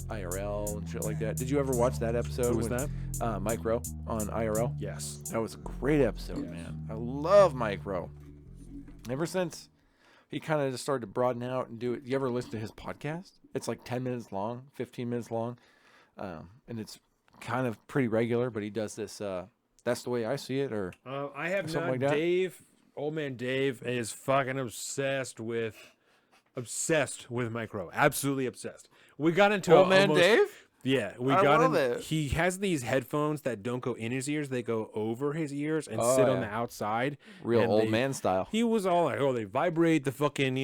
IRL and shit like that. Did you ever watch that episode? Who was that? Mike Rowe on IRL. Yes. That was a great episode, man. I love Mike Rowe. Ever since he kind of just started to broaden out and do it. You ever listen to his podcast? It's like 10 minutes long, 15 minutes long. And it's kind of pretty regular, but he does this. That's the way I see it, or I have something not. like that. Dave, old man Dave, is fucking obsessed with Mike Rowe. Absolutely obsessed. We got into Old man Dave. Yeah, I love it. He has these headphones that don't go in his ears; they go over his ears and sit on the outside. Real and old man style. He was all like, "Oh, they vibrate the fucking,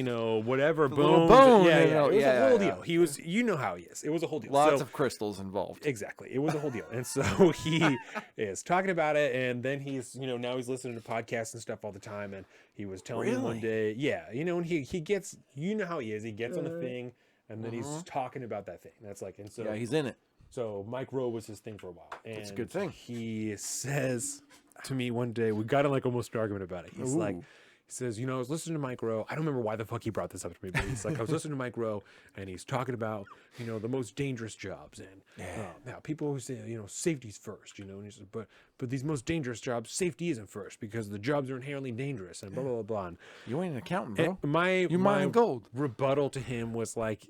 whatever little bones." bone, Yeah, you yeah. know, It was a whole yeah. deal. He was, how he is. It was a whole deal. Lots So- of crystals involved. Exactly. It was a whole deal. And so he is talking about it, and then he's, now he's listening to podcasts and stuff all the time, and he was telling me one day, and he gets, how he is, he gets on the thing, and then he's talking about that thing. That's like, and so Yeah, he's in it. So Mike Rowe was his thing for a while. And That's a good thing. He says to me one day, we got in like almost an argument about it. He's like, he says, I was listening to Mike Rowe. I don't remember why the fuck he brought this up to me, but he's like, I was listening to Mike Rowe, and he's talking about, the most dangerous jobs. And now people always say, safety's first, and he says, but these most dangerous jobs, safety isn't first because the jobs are inherently dangerous and blah, blah, blah, blah. And You ain't an accountant, bro. my mining gold. rebuttal to him was like,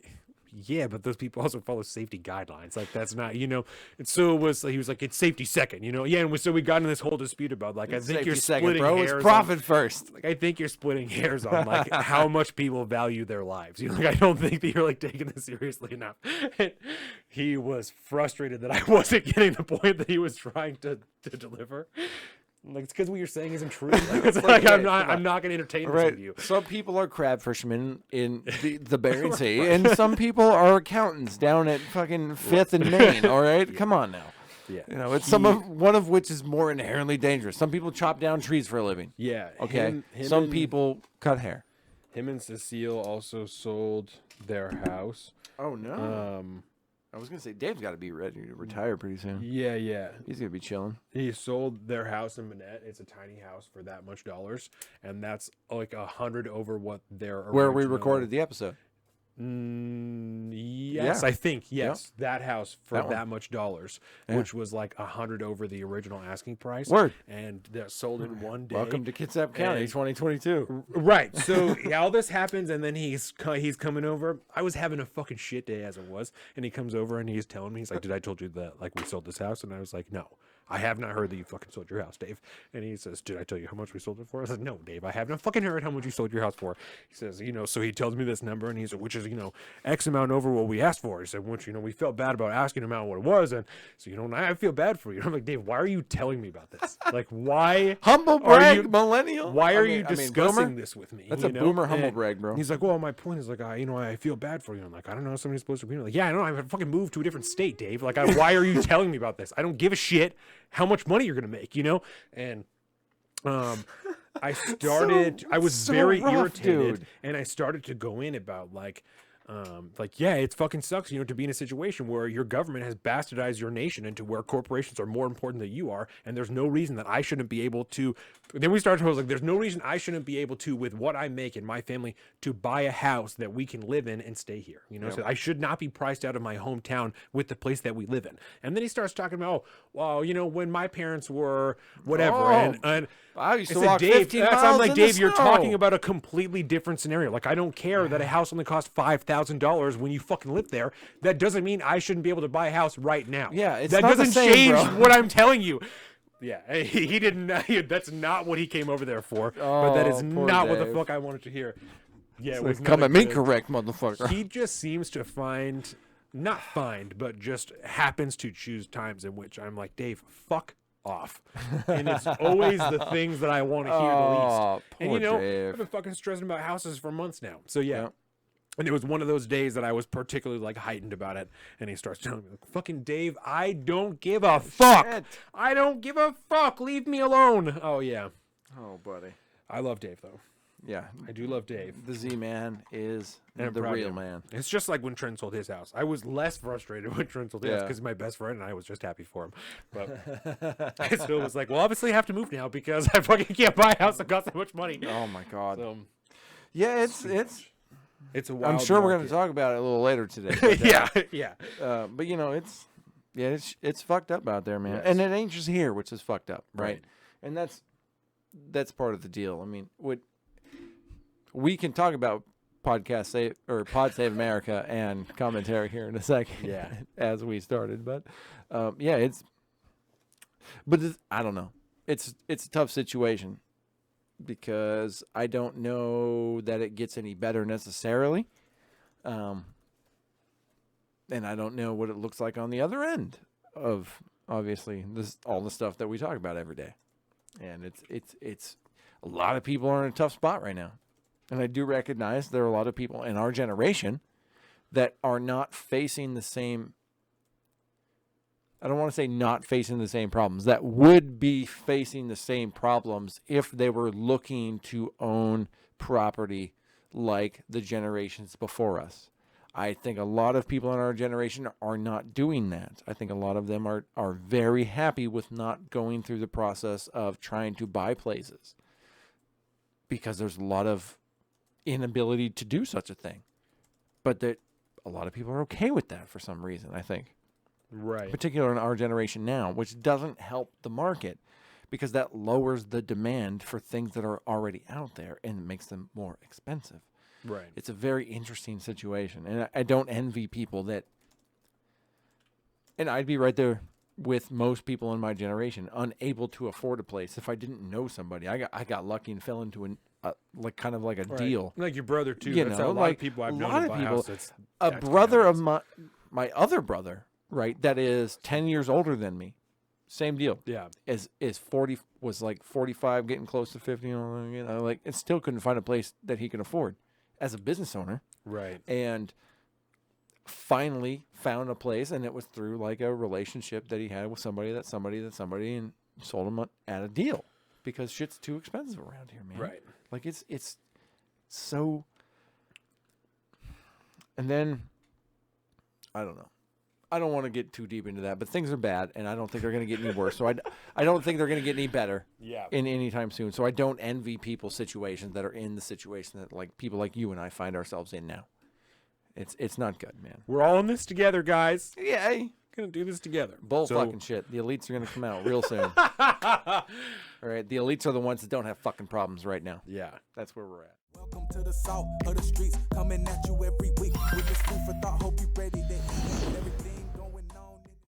yeah, but those people also follow safety guidelines. Like, that's not, and so he was like, it's safety second, yeah. And so we got in this whole dispute about, like, I think you're splitting hairs. It's profit first. Like, I think you're splitting hairs on, like, how much people value their lives. Like, I don't think that you're, like, taking this seriously enough. And he was frustrated that I wasn't getting the point that he was trying to deliver. Like, it's because what you're saying isn't true. Like, it's like, I'm not going to entertain this with you. Some people are crab fishermen in the Bering Sea, and some people are accountants down at fucking 5th and Main. All right, come on now. Yeah, it's one of which is more inherently dangerous. Some people chop down trees for a living. Yeah. Okay. Some people cut hair. Him and Cecile also sold their house. Oh no. I was gonna say Dave's got to be ready to retire pretty soon. Yeah. He's gonna be chilling. He sold their house in Manette. It's a tiny house for that much dollars, and that's like 100 over what their where we recorded the episode. Yes, I think that house for that much dollars, which was like 100 over the original asking price. Word. And they're sold in one day. Welcome to Kitsap County, 2022. Right. So all this happens, and then he's coming over. I was having a fucking shit day as it was, and he comes over and he's telling me, he's like, "Did I told you that like we sold this house?" And I was like, "No. I have not heard that you fucking sold your house, Dave." And he says, "Did I tell you how much we sold it for?" I said, "No, Dave, I have not fucking heard how much you sold your house for." He says, so he tells me this number, and he said, which is, X amount over what we asked for. He said, which, we felt bad about asking him out what it was. And so, I feel bad for you. I'm like, Dave, why are you telling me about this? Like, why? Humble brag, millennial. Why are you discussing this with me? That's a boomer humble brag, bro. He's like, well, my point is like, I feel bad for you. I'm like, I don't know, somebody's supposed to be like, yeah, I know, I fucking moved to a different state, Dave. Like, why are you telling me about this? I don't give a shit how much money you're gonna make, And I started, I was very irritated, dude. And I started to go in about like, it fucking sucks, to be in a situation where your government has bastardized your nation into where corporations are more important than you are, and there's no reason that I shouldn't be able to. Then we started to like, there's no reason I shouldn't be able to, with what I make and my family, to buy a house that we can live in and stay here. So I should not be priced out of my hometown with the place that we live in. And then he starts talking about, when my parents were whatever, and I used to said, walk Dave, 15 miles I'm like, in Dave, the you're snow. talking about a completely different scenario. Like, I don't care that a house only costs $5,000 when you fucking live there. That doesn't mean I shouldn't be able to buy a house right now. Yeah, it's that not doesn't the same, change bro. what I'm telling you. Yeah, he didn't. That's not what he came over there for. But that is not Dave. what the fuck I wanted to hear. Yeah, it was come not at me good. correct, motherfucker. He just seems to but just happens to choose times in which I'm like, Dave, fuck off. And it's always the things that I want to hear the least. And Dave. I've been fucking stressing about houses for months now. So yeah. And it was one of those days that I was particularly like heightened about it. And he starts telling me, like, fucking Dave, I don't give a fuck. Shit. I don't give a fuck. Leave me alone. Oh yeah. Oh, buddy. I love Dave though. Yeah. I do love Dave. The Z-Man is And the I'm proud of real him. man. It's just like when Trent sold his house. I was less frustrated when Trent sold his house because he's my best friend, and I was just happy for him. But I still was like, well, obviously I have to move now because I fucking can't buy a house that costs that much money. Oh, my God. So, Yeah, it's It's a wild I'm sure we're going market. to talk about it a little later today. But, yeah. But you know, it's fucked up out there, man. Yes. And it ain't just here, which is fucked up, right? Right. And that's part of the deal. I mean, we can talk about Pod Save America and commentary here in a second. Yeah. As we started, but I don't know. It's a tough situation because I don't know that it gets any better necessarily. And I don't know what it looks like on the other end of obviously all the stuff that we talk about every day. And it's a lot of people are in a tough spot right now. And I do recognize there are a lot of people in our generation that are not facing the same, I don't want to say not facing the same problems, that would be facing the same problems if they were looking to own property like the generations before us. I think a lot of people in our generation are not doing that. I think a lot of them are very happy with not going through the process of trying to buy places because there's a lot of inability to do such a thing. But that a lot of people are okay with that for some reason, I think. Right. Particularly in our generation now, which doesn't help the market because that lowers the demand for things that are already out there and makes them more expensive. Right. It's a very interesting situation. And I don't envy people that, and I'd be right there with most people in my generation, unable to afford a place if I didn't know somebody. I got lucky and fell into kind of like a deal. Like your brother too. You That's know, how a lot like of people I've a known lot to of buy a people- house. That's A kinda brother how it of is. my other brother, right, that is 10 years older than me. Same deal. Yeah. Is 40, was like 45, getting close to 50, like it still couldn't find a place that he could afford as a business owner. Right. And finally found a place, and it was through like a relationship that he had with somebody and sold him at a deal because shit's too expensive around here, man. Right. Like it's so. And then I don't know. I don't want to get too deep into that, but things are bad, and I don't think they're going to get any worse. So I don't think they're going to get any better in any time soon. So I don't envy people's situations that are in the situation that like people like you and I find ourselves in now. It's not good, man. We're all in this together, guys. Yeah, Gonna do this together. fucking shit. The elites are going to come out real soon. All right, the elites are the ones that don't have fucking problems right now. Yeah. That's where we're at. Welcome to the salt of the streets, coming at you every week with this food for thought. Hope you ready to eat everything.